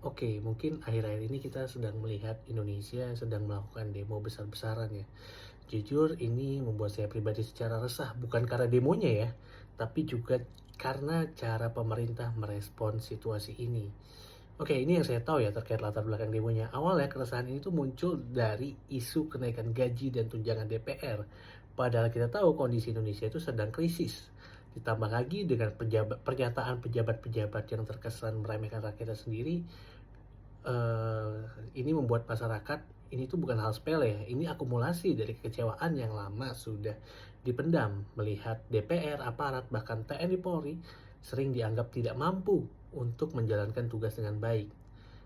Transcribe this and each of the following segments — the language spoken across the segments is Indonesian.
Oke, mungkin akhir-akhir ini kita sedang melihat Indonesia sedang melakukan demo besar-besaran ya. Jujur ini membuat saya pribadi secara resah, bukan karena demonya ya, tapi juga karena cara pemerintah merespon situasi ini. Oke, ini yang saya tahu ya terkait latar belakang demonya. Awalnya keresahan ini tuh muncul dari isu kenaikan gaji dan tunjangan DPR. Padahal kita tahu kondisi Indonesia itu sedang krisis. Ditambah lagi dengan pernyataan pejabat-pejabat yang terkesan meremehkan rakyatnya sendiri, eee, ini membuat masyarakat ini tuh bukan hal sepele ya, ini akumulasi dari kekecewaan yang lama sudah dipendam melihat DPR, aparat, bahkan TNI Polri sering dianggap tidak mampu untuk menjalankan tugas dengan baik.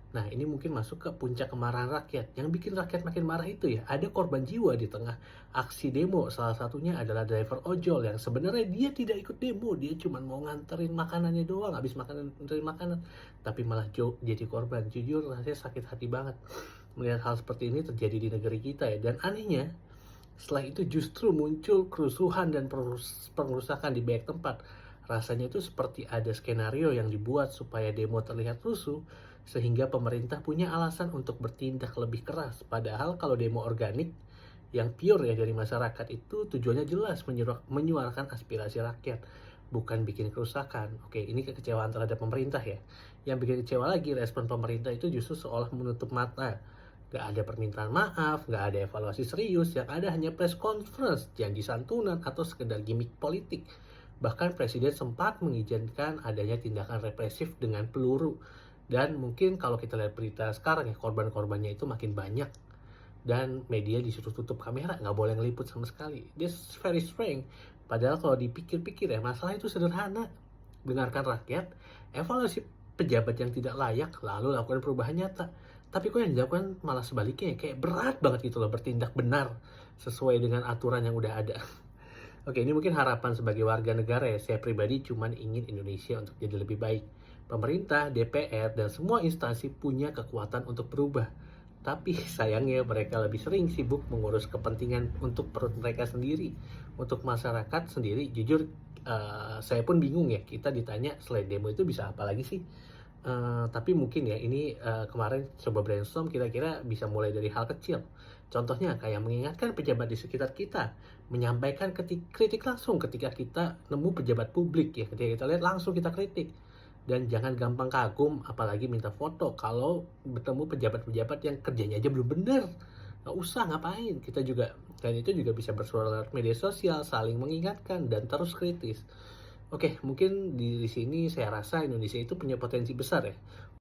Nah, ini mungkin masuk ke puncak kemarahan rakyat. Yang bikin rakyat makin marah itu ya, ada korban jiwa di tengah aksi demo. Salah satunya adalah driver ojol yang sebenarnya dia tidak ikut demo, dia cuma mau nganterin makanannya doang, habis nganterin makanan, tapi malah jadi korban. Jujur rasanya sakit hati banget melihat hal seperti ini terjadi di negeri kita ya. Dan anehnya, setelah itu justru muncul kerusuhan dan pengerusakan di banyak tempat. Rasanya itu seperti ada skenario yang dibuat supaya demo terlihat rusuh, sehingga pemerintah punya alasan untuk bertindak lebih keras. Padahal kalau demo organik, yang pure ya dari masyarakat itu tujuannya jelas menyuarakan aspirasi rakyat, bukan bikin kerusakan. Oke, ini kekecewaan terhadap pemerintah ya. Yang bikin kecewa lagi, respon pemerintah itu justru seolah menutup mata. Gak ada permintaan maaf, gak ada evaluasi serius, yang ada hanya press conference, janji santunan, atau sekedar gimmick politik. Bahkan presiden sempat mengizinkan adanya tindakan represif dengan peluru. Dan mungkin kalau kita lihat berita sekarang ya, korban-korbannya itu makin banyak. Dan media disuruh tutup kamera, nggak boleh ngeliput sama sekali. This very strange. Padahal kalau dipikir-pikir ya, masalah itu sederhana. Dengarkan rakyat, evaluasi pejabat yang tidak layak, lalu lakukan perubahan nyata. Tapi kok yang dilakukan malah sebaliknya ya, kayak berat banget gitu loh bertindak benar sesuai dengan aturan yang udah ada. Oke, ini mungkin harapan sebagai warga negara ya. Saya pribadi cuman ingin Indonesia untuk jadi lebih baik. Pemerintah, DPR, dan semua instansi punya kekuatan untuk berubah. Tapi sayangnya mereka lebih sering sibuk mengurus kepentingan untuk perut mereka sendiri. Untuk masyarakat sendiri, jujur saya pun bingung ya. Kita ditanya selain demo itu bisa apa lagi sih? Tapi mungkin ya ini, kemarin coba brainstorm kira-kira bisa mulai dari hal kecil. Contohnya kayak mengingatkan pejabat di sekitar kita, menyampaikan kritik langsung ketika kita nemu pejabat publik ya, ketika kita lihat langsung kita kritik. Dan jangan gampang kagum, apalagi minta foto kalau bertemu pejabat-pejabat yang kerjanya aja belum bener. Nggak usah ngapain, kita juga dan itu juga bisa bersuara lewat media sosial, saling mengingatkan dan terus kritis. Oke, mungkin di sini saya rasa Indonesia itu punya potensi besar ya